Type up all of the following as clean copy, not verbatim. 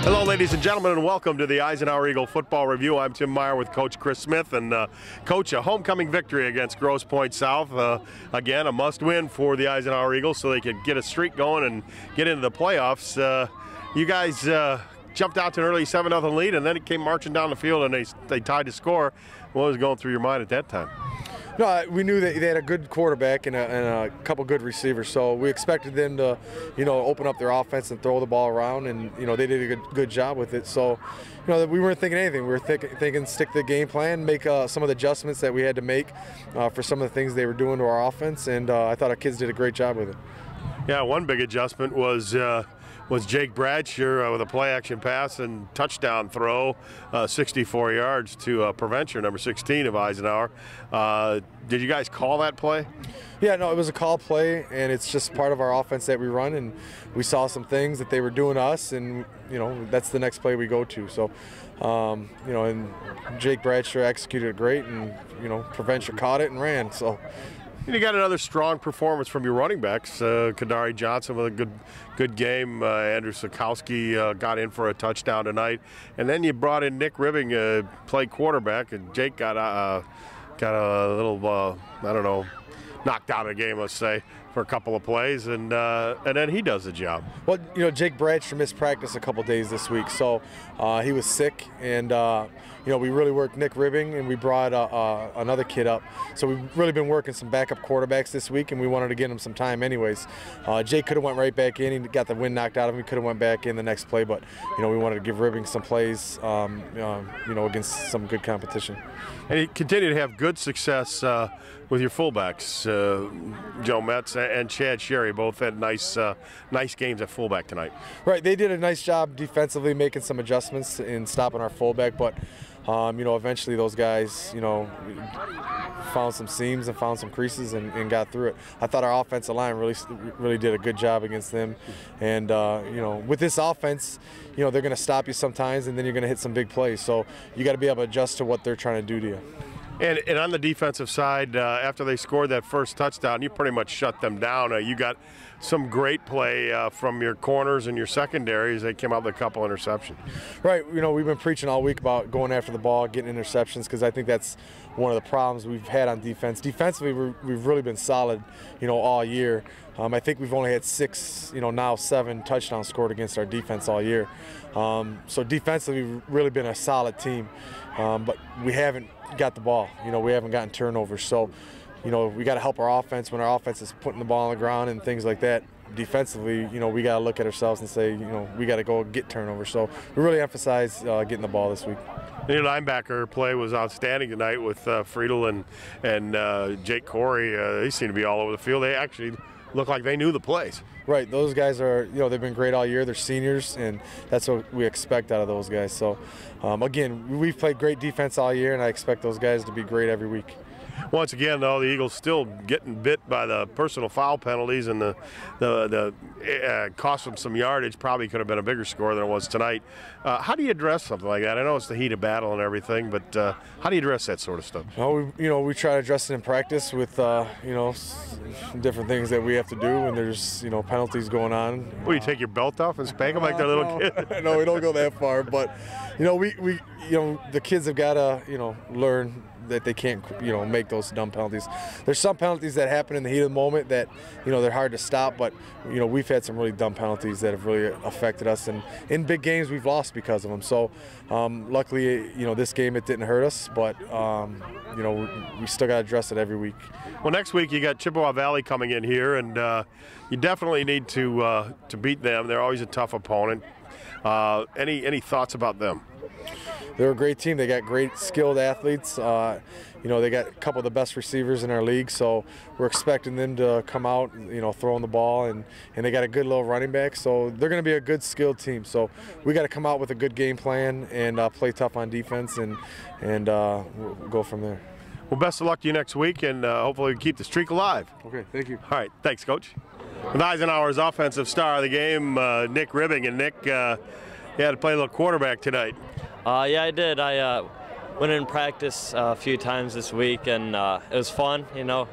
Hello, ladies and gentlemen, and welcome to the Eisenhower Eagle Football Review. I'm Tim Meyer with Coach Chris Smith, and Coach, a homecoming victory against Grosse Pointe South. Again, a must-win for the Eisenhower Eagles so they could get a streak going and get into the playoffs. You guys jumped out to an early 7-0 lead, and then it came marching down the field, and they tied the score. What was going through your mind at that time? No, we knew that they had a good quarterback and a couple good receivers, so we expected them to, open up their offense and throw the ball around, and they did a good job with it. So, we weren't thinking anything. We were thinking stick to the game plan, make some of the adjustments that we had to make for some of the things they were doing to our offense, and I thought our kids did a great job with it. Yeah, one big adjustment was Jake Bradshaw with a play-action pass and touchdown throw, 64 yards to Preventure, number 16 of Eisenhower. Did you guys call that play? Yeah, no, it was a call play, and it's just part of our offense that we run, and we saw some things that they were doing to us, and, that's the next play we go to. So, and Jake Bradshaw executed it great, and, Preventure caught it and ran, so. And you got another strong performance from your running backs. Kadari Johnson with a good game. Andrew Sikowski got in for a touchdown tonight. And then you brought in Nick Ribbing, play quarterback, and Jake got a little, knocked out of the game, let's say, for a couple of plays, and then he does the job. Well, Jake Bradshaw missed practice a couple days this week, so he was sick, and we really worked Nick Ribbing, and we brought another kid up. So we've really been working some backup quarterbacks this week, and we wanted to get him some time anyways. Jake could have went right back in. He got the wind knocked out of him. He could have went back in the next play, but we wanted to give Ribbing some plays, against some good competition. And you continue to have good success with your fullbacks. Joe Metz and Chad Sherry both had nice games at fullback tonight. Right, they did a nice job defensively making some adjustments in stopping our fullback, but eventually those guys, found some seams and found some creases and got through it. I thought our offensive line really did a good job against them, and with this offense, they're going to stop you sometimes, and then you're going to hit some big plays. So you got to be able to adjust to what they're trying to do to you. And on the defensive side, after they scored that first touchdown, you pretty much shut them down. You got some great play from your corners and your secondaries. They came out with a couple interceptions. Right. We've been preaching all week about going after the ball, getting interceptions, because I think that's one of the problems we've had on defense. Defensively, we've really been solid, all year. I think we've only had 6, now 7 touchdowns scored against our defense all year. So defensively, we've really been a solid team, but we haven't got the ball. We haven't gotten turnovers. So, we got to help our offense when our offense is putting the ball on the ground and things like that. Defensively, we got to look at ourselves and say, we got to go get turnovers. So we really emphasize getting the ball this week. Your linebacker play was outstanding tonight with Friedel and Jake Corey. They seem to be all over the field. They actually look like they knew the plays. Right, those guys are, they've been great all year. They're seniors, and that's what we expect out of those guys. So, again, we've played great defense all year, and I expect those guys to be great every week. Once again, though, the Eagles still getting bit by the personal foul penalties, and the cost them some yardage. Probably could have been a bigger score than it was tonight. How do you address something like that? I know it's the heat of battle and everything, but how do you address that sort of stuff? Well, we try to address it in practice with different things that we have to do when there's penalties going on. What, do you take your belt off and spank them like they're little kids? No, we don't go that far, but the kids have got to learn that they can't make those dumb penalties. There's some penalties that happen in the heat of the moment that they're hard to stop, but we've had some really dumb penalties that have really affected us, and in big games we've lost because of them. So luckily this game it didn't hurt us, but we still got to address it every week. Well, next week you got Chippewa Valley coming in here, and you definitely need to beat them. They're always a tough opponent. Any thoughts about them? They're a great team. They got great skilled athletes. They got a couple of the best receivers in our league, so we're expecting them to come out, throwing the ball, and they got a good little running back. So they're going to be a good skilled team. So we got to come out with a good game plan and play tough on defense, and we'll go from there. Well, best of luck to you next week, and hopefully we keep the streak alive. Okay, thank you. All right, thanks, Coach. With Eisenhower's offensive star of the game, Nick Ribbing, and Nick, you had to play a little quarterback tonight. Yeah, I did. I went in practice a few times this week, and it was fun. I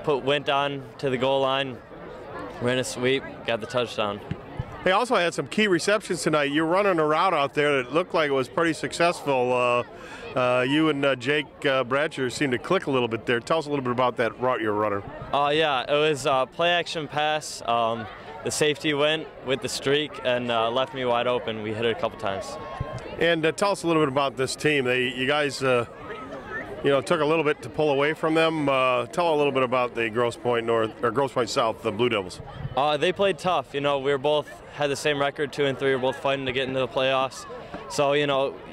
went on to the goal line, ran a sweep, got the touchdown. They also had some key receptions tonight. You're running a route out there that looked like it was pretty successful. You and Jake Bradshaw seemed to click a little bit there. Tell us a little bit about that route you were running. Yeah, it was a play action pass. The safety went with the streak and left me wide open. We hit it a couple times. And tell us a little bit about this team. You guys, took a little bit to pull away from them. Tell a little bit about the Grosse Pointe North or Grosse Pointe South, the Blue Devils. They played tough. We were both had the same record, 2-3. We were both fighting to get into the playoffs. So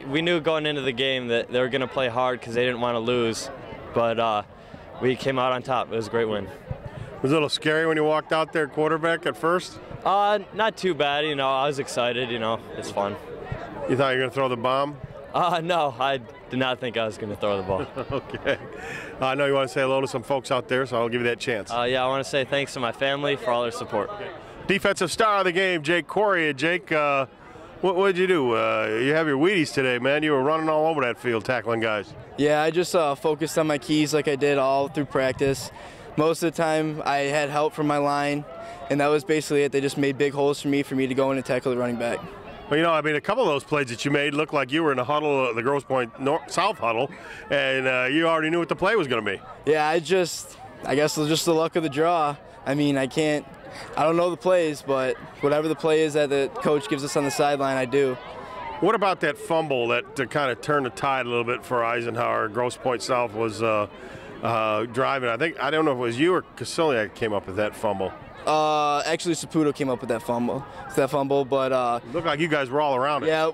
we knew going into the game that they were going to play hard because they didn't want to lose. But we came out on top. It was a great win. Was it a little scary when you walked out there quarterback at first? Not too bad. I was excited. It's fun. You thought you were going to throw the bomb? No, I did not think I was going to throw the ball. Okay. I know you want to say hello to some folks out there, so I'll give you that chance. Yeah, I want to say thanks to my family for all their support. Okay. Defensive star of the game, Jake Corey. Jake, what did you do? You have your Wheaties today, man. You were running all over that field tackling guys. Yeah, I just focused on my keys like I did all through practice. Most of the time I had help from my line, and that was basically it. They just made big holes for me to go in and tackle the running back. Well, a couple of those plays that you made looked like you were in the huddle, the Grosse Pointe South huddle, and you already knew what the play was going to be. Yeah, I guess it was just the luck of the draw. I don't know the plays, but whatever the play is that the coach gives us on the sideline, I do. What about that fumble that kind of turned the tide a little bit for Eisenhower? Grosse Pointe South was driving. I don't know if it was you or Casiliak came up with that fumble. Actually, Saputo came up with that fumble. But it looked like you guys were all around it. Yeah,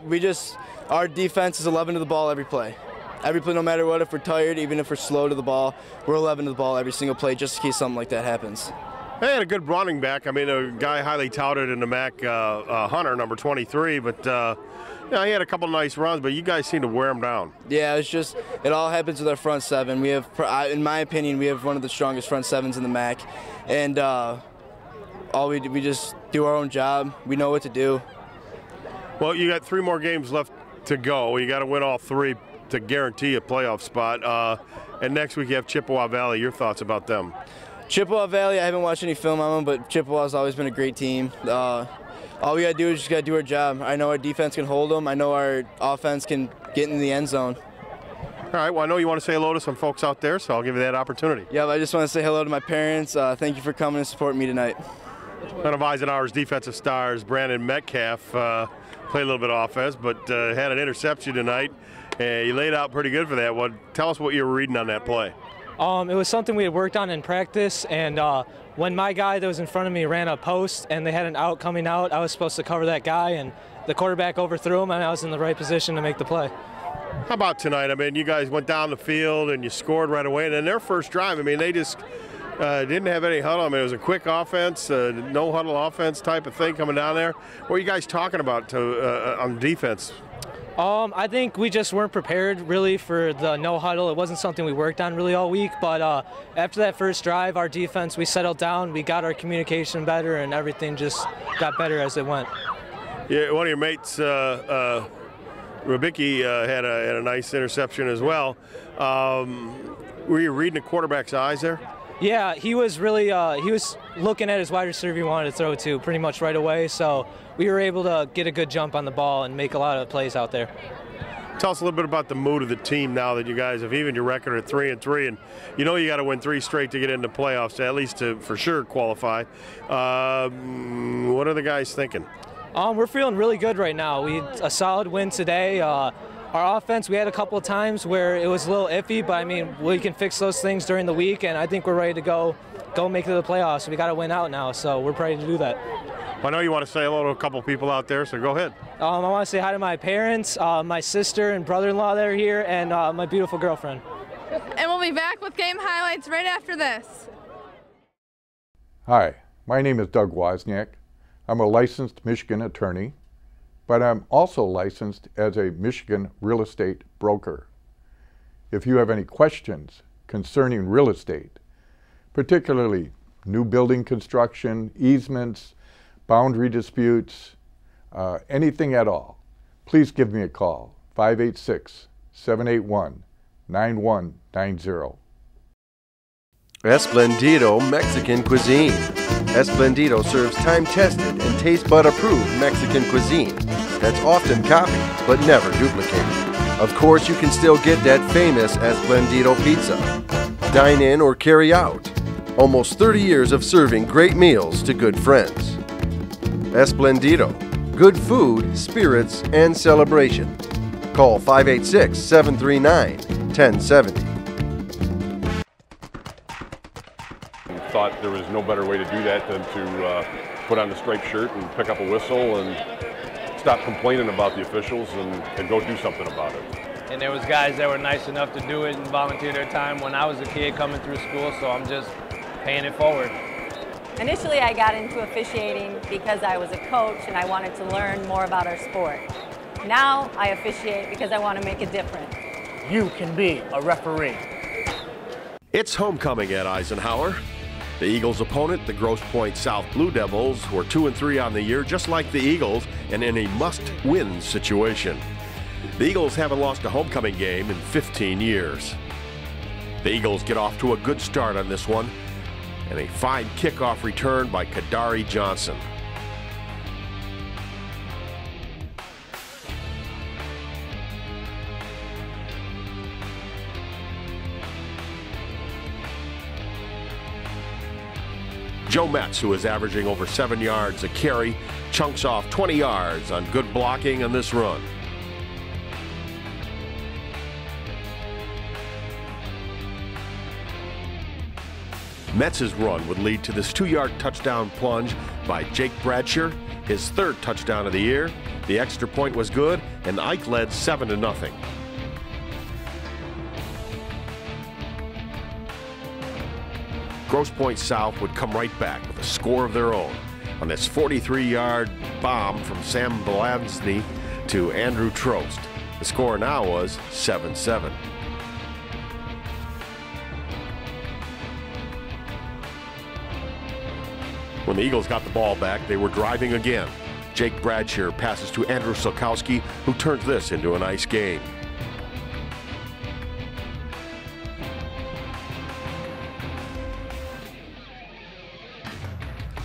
our defense is 11 to the ball every play. Every play, no matter what, if we're tired, even if we're slow to the ball, we're 11 to the ball every single play just in case something like that happens. They had a good running back. A guy highly touted in the MAC, Hunter, number 23, but he had a couple nice runs, but you guys seem to wear him down. Yeah, it all happens with our front seven. We have, in my opinion, we have one of the strongest front sevens in the MAC, and we just do our own job. We know what to do. Well, you got 3 more games left to go. You got to win all 3 to guarantee a playoff spot. And next week you have Chippewa Valley. Your thoughts about them? Chippewa Valley, I haven't watched any film on them, but Chippewa's always been a great team. All we got to do is just got to do our job. I know our defense can hold them. I know our offense can get in the end zone. All right, well, I know you want to say hello to some folks out there, so I'll give you that opportunity. Yeah, I just want to say hello to my parents. Thank you for coming and supporting me tonight. One of Eisenhower's defensive stars, Brandon Metcalf, played a little bit of offense, but had an interception tonight. You laid out pretty good for that one. Tell us what you were reading on that play. It was something we had worked on in practice, and when my guy that was in front of me ran a post and they had an out coming out, I was supposed to cover that guy, and the quarterback overthrew him, and I was in the right position to make the play. How about tonight? You guys went down the field and you scored right away, and then their first drive, they just didn't have any huddle. It was a quick offense, no huddle offense type of thing coming down there. What are you guys talking about on defense? I think we just weren't prepared really for the no huddle. It wasn't something we worked on really all week, but after that first drive, our defense, we settled down, we got our communication better, and everything just got better as it went. Yeah, one of your mates, Rubicki, had a nice interception as well. Were you reading the quarterback's eyes there? Yeah, he was really he was looking at his wide receiver he wanted to throw to pretty much right away, so we were able to get a good jump on the ball and make a lot of plays out there. Tell us a little bit about the mood of the team now that you guys have evened your record at 3-3, and you got to win 3 straight to get into playoffs, at least to for sure qualify. What are the guys thinking? We're feeling really good right now. We had a solid win today. Our offense, we had a couple of times where it was a little iffy, but we can fix those things during the week, and I think we're ready to go make it to the playoffs. We got to win out now, so we're ready to do that. I know you want to say hello to a couple people out there, so go ahead. I want to say hi to my parents, my sister and brother-in-law that are here, and my beautiful girlfriend. And we'll be back with game highlights right after this. Hi, my name is Doug Wozniak. I'm a licensed Michigan attorney, but I'm also licensed as a Michigan real estate broker. If you have any questions concerning real estate, particularly new building construction, easements, boundary disputes, anything at all, please give me a call, 586-781-9190. Esplendido Mexican Cuisine. Esplendido serves time-tested and taste bud-approved Mexican cuisine that's often copied but never duplicated. Of course, you can still get that famous Esplendido pizza. Dine in or carry out. Almost 30 years of serving great meals to good friends. Esplendido. Good food, spirits, and celebration. Call 586-739-1070. Thought there was no better way to do that than to put on the striped shirt and pick up a whistle and stop complaining about the officials and go do something about it. And there was guys that were nice enough to do it and volunteer their time when I was a kid coming through school, so I'm just paying it forward. Initially, I got into officiating because I was a coach and I wanted to learn more about our sport. Now I officiate because I want to make a difference. You can be a referee. It's homecoming at Eisenhower. The Eagles' opponent, the Grosse Pointe South Blue Devils, were 2-3 on the year, just like the Eagles, and in a must-win situation. The Eagles haven't lost a homecoming game in 15 years. The Eagles get off to a good start on this one, and a fine kickoff return by Kadari Johnson. Joe Metz, who is averaging over 7 yards a carry, chunks off 20 yards on good blocking on this run. Metz's run would lead to this 2-yard touchdown plunge by Jake Bradsher, his 3rd touchdown of the year. The extra point was good, and Ike led 7-0. Grosse Pointe South would come right back with a score of their own on this 43-yard bomb from Sam Belansny to Andrew Trost. The score now was 7-7. When the Eagles got the ball back, they were driving again. Jake Bradsher passes to Andrew Sulkowski, who turns this into a nice gain.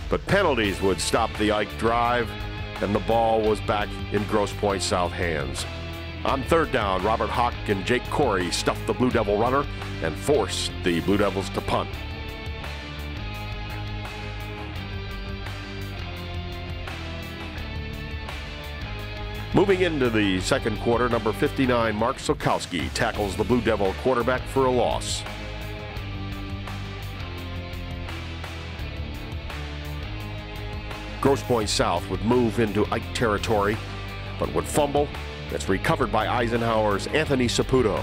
But penalties would stop the Ike drive, and the ball was back in Grosse Pointe South hands. On 3rd down, Robert Hawk and Jake Corey stuffed the Blue Devil runner and forced the Blue Devils to punt. Moving into the second quarter, number 59, Mark Sulkowski, tackles the Blue Devil quarterback for a loss. Grosse Pointe South would move into Ike territory, but would fumble. It's recovered by Eisenhower's Anthony Saputo.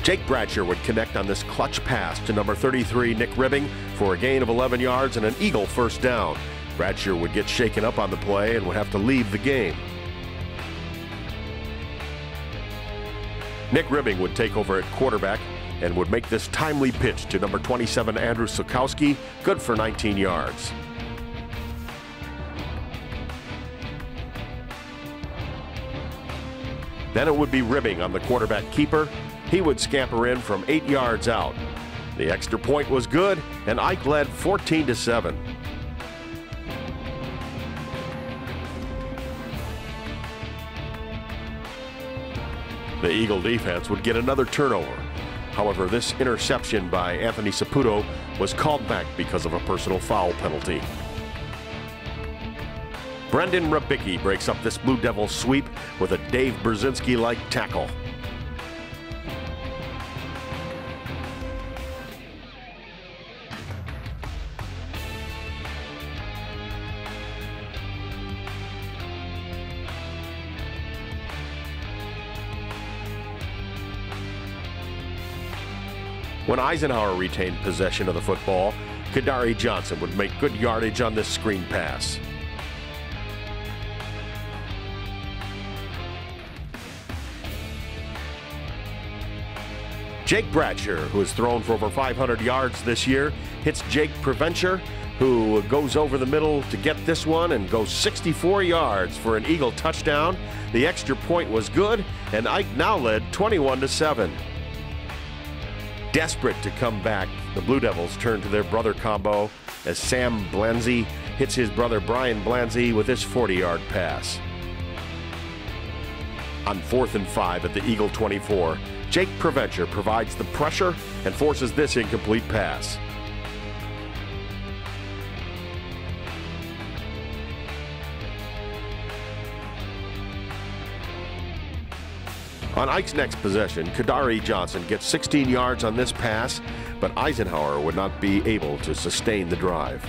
Jake Bradsher would connect on this clutch pass to number 33, Nick Ribbing, for a gain of 11 yards and an Eagle first down. Bradsher would get shaken up on the play and would have to leave the game. Nick Ribbing would take over at quarterback and would make this timely pitch to number 27, Andrew Sulkowski, good for 19 yards. Then it would be Ribbing on the quarterback keeper. He would scamper in from 8 yards out. The extra point was good, and Ike led 14-7. The Eagle defense would get another turnover. However, this interception by Anthony Saputo was called back because of a personal foul penalty. Brendan Rabicki breaks up this Blue Devil sweep with a Dave Brzezinski-like tackle. When Eisenhower retained possession of the football, Kadari Johnson would make good yardage on this screen pass. Jake Bradsher, who has thrown for over 500 yards this year, hits Jake Preventure, who goes over the middle to get this one and goes 64 yards for an Eagle touchdown. The extra point was good, and Ike now led 21-7. Desperate to come back, the Blue Devils turn to their brother combo as Sam Blanzy hits his brother Brian Blanzy with his 40-yard pass. On 4th and 5 at the Eagle 24, Jake Preventure provides the pressure and forces this incomplete pass. On Ike's next possession, Kadari Johnson gets 16 yards on this pass, but Eisenhower would not be able to sustain the drive.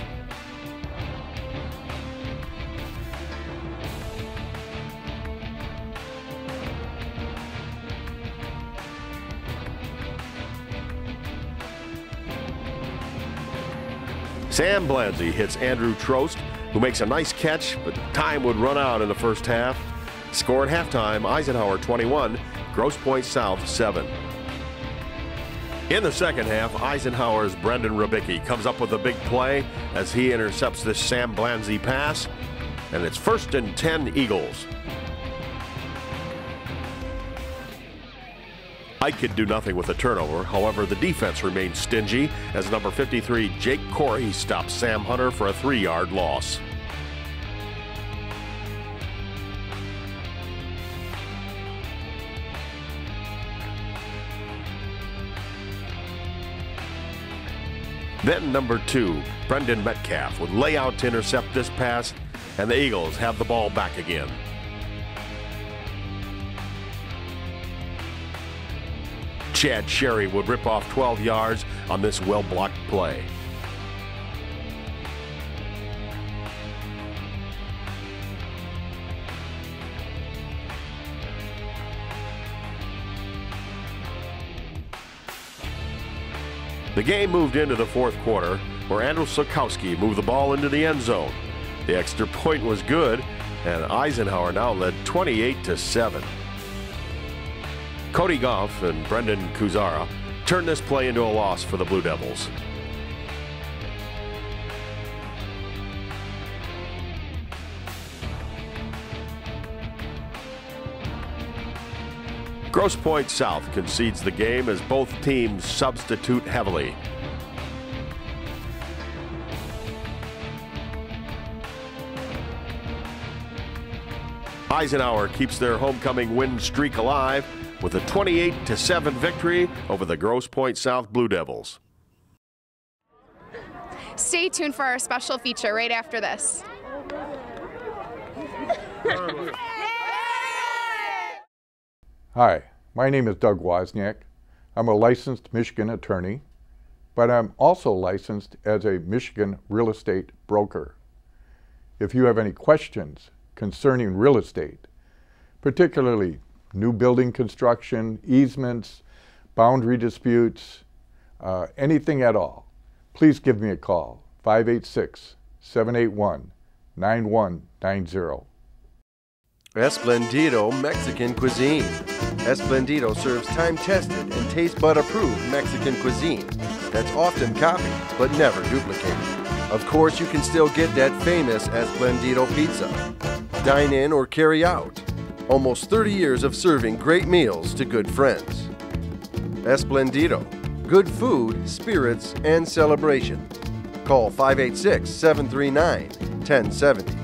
Sam Blanzy hits Andrew Trost, who makes a nice catch, but time would run out in the first half. Score at halftime, Eisenhower 21, Grosse Pointe South 7. In the second half, Eisenhower's Brendan Rabicki comes up with a big play as he intercepts this Sam Blanzy pass, and it's 1st and 10 Eagles. Ike could do nothing with the turnover. However, the defense remained stingy as number 53 Jake Corey stops Sam Hunter for a 3-yard loss. Then number 2, Brendan Metcalf, would lay out to intercept this pass, and the Eagles have the ball back again. Chad Sherry would rip off 12 yards on this well-blocked play. The game moved into the fourth quarter, where Andrew Sokowski moved the ball into the end zone. The extra point was good, and Eisenhower now led 28-7. Cody Goff and Brendan Kuzara turned this play into a loss for the Blue Devils. Grosse Pointe South concedes the game as both teams substitute heavily. Eisenhower keeps their homecoming win streak alive with a 28-7 victory over the Grosse Pointe South Blue Devils. Stay tuned for our special feature right after this. Hi, my name is Doug Wozniak. I'm a licensed Michigan attorney, but I'm also licensed as a Michigan real estate broker. If you have any questions concerning real estate, particularly new building construction, easements, boundary disputes, anything at all, please give me a call, 586-781-9190. Esplendido Mexican Cuisine. Esplendido serves time-tested and taste bud-approved Mexican cuisine that's often copied but never duplicated. Of course, you can still get that famous Esplendido pizza. Dine in or carry out. Almost 30 years of serving great meals to good friends. Esplendido. Good food, spirits, and celebration. Call 586-739-1070.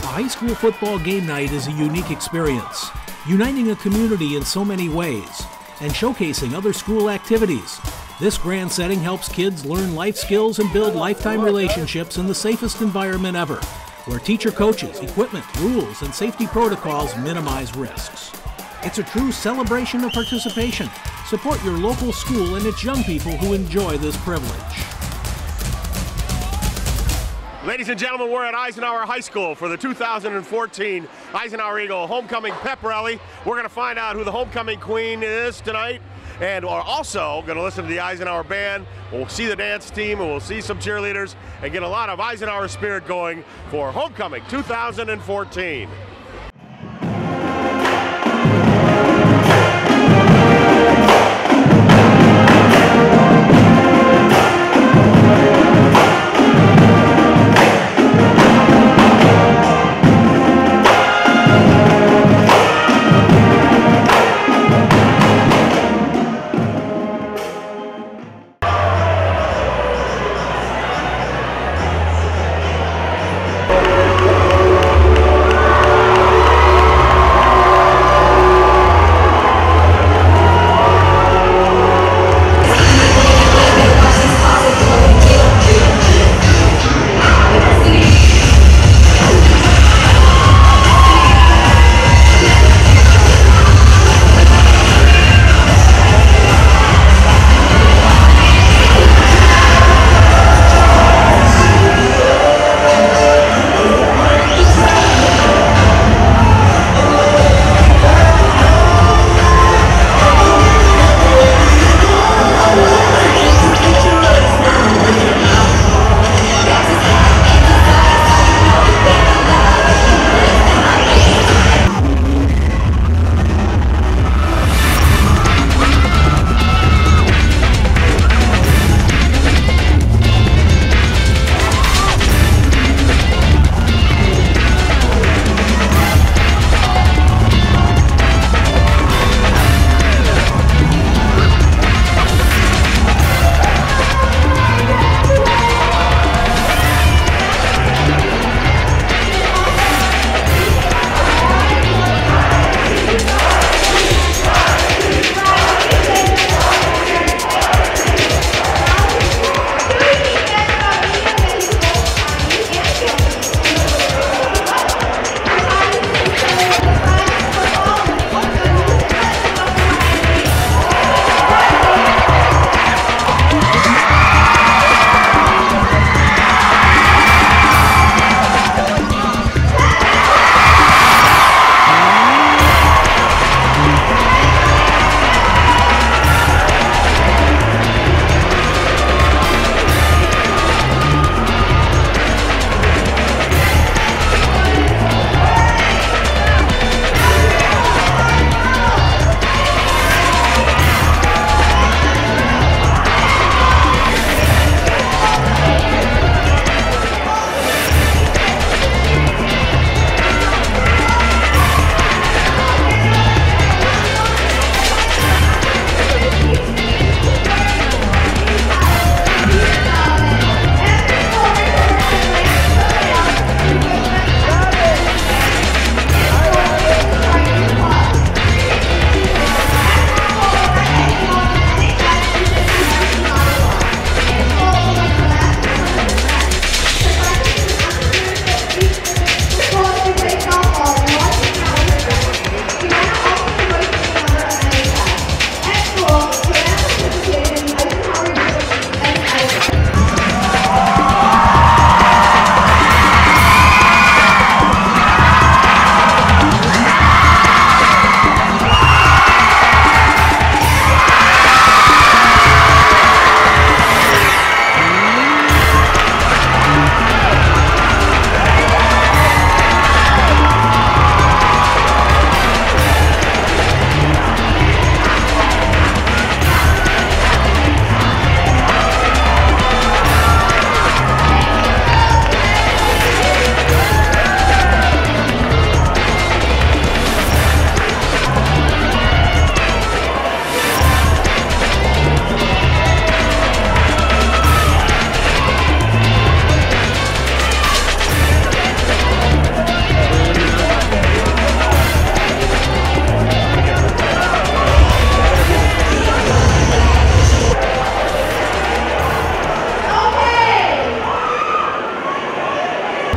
A high school football game night is a unique experience, uniting a community in so many ways and showcasing other school activities. This grand setting helps kids learn life skills and build lifetime relationships in the safest environment ever, where teacher coaches, equipment, rules, and safety protocols minimize risks. It's a true celebration of participation. Support your local school and its young people who enjoy this privilege. Ladies and gentlemen, we're at Eisenhower High School for the 2014 Eisenhower Eagle Homecoming Pep Rally. We're going to find out who the homecoming queen is tonight, and we're also going to listen to the Eisenhower band. We'll see the dance team, and we'll see some cheerleaders, and get a lot of Eisenhower spirit going for Homecoming 2014.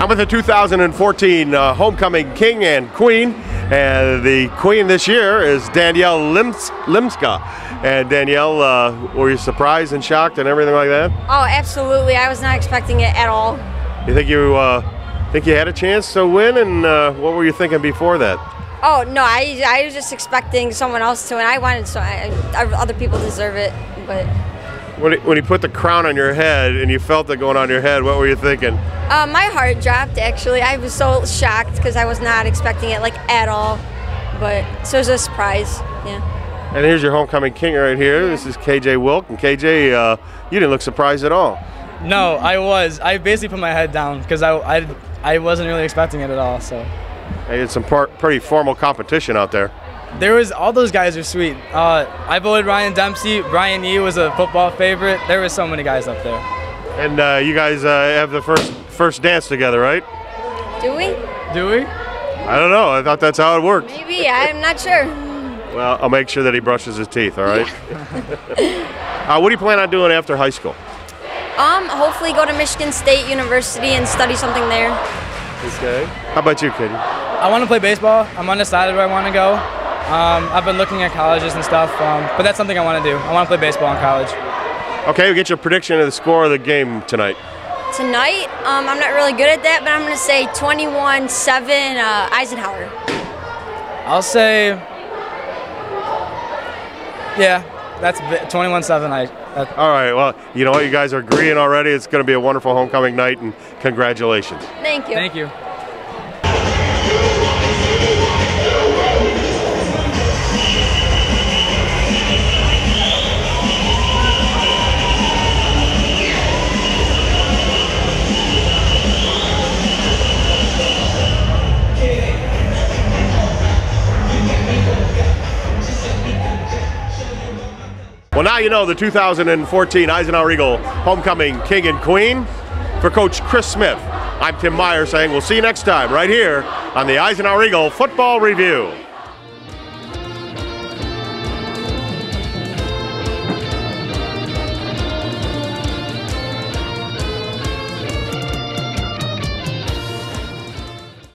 I'm with the 2014 homecoming king and queen, and the queen this year is Danielle Limska. And Danielle, were you surprised and shocked and everything like that? Oh, absolutely. I was not expecting it at all. You think you had a chance to win, and what were you thinking before that? Oh no, I was just expecting someone else to, and I wanted other people deserve it, but. When you put the crown on your head and you felt it going on your head, what were you thinking? My heart dropped, actually. I was so shocked because I was not expecting it, like, at all. But, so it was a surprise, yeah. And here's your homecoming king right here. This is KJ Wilk. And KJ, you didn't look surprised at all. No, I was. I basically put my head down because I wasn't really expecting it at all, so. Hey, it's some pretty formal competition out there. All those guys are sweet. I voted Ryan Dempsey. Brian Yee was a football favorite. There were so many guys up there. And you guys have the first dance together, right? Do we? Do we? I don't know. I thought that's how it worked. Maybe. I'm not sure. Well, I'll make sure that he brushes his teeth, all right? What do you plan on doing after high school? Hopefully go to Michigan State University and study something there. Okay. How about you, Katie? I want to play baseball. I'm undecided where I want to go. I've been looking at colleges and stuff, but that's something I want to do. I want to play baseball in college. Okay, we'll get your prediction of the score of the game tonight. Tonight, I'm not really good at that, but I'm going to say 21-7 Eisenhower. I'll say, yeah, that's 21-7. All right, well, you know what? You guys are agreeing already. It's going to be a wonderful homecoming night, and congratulations. Thank you. Thank you. Well, now you know the 2014 Eisenhower Eagle homecoming king and queen. For Coach Chris Smith, I'm Tim Meyer saying we'll see you next time right here on the Eisenhower Eagle Football Review.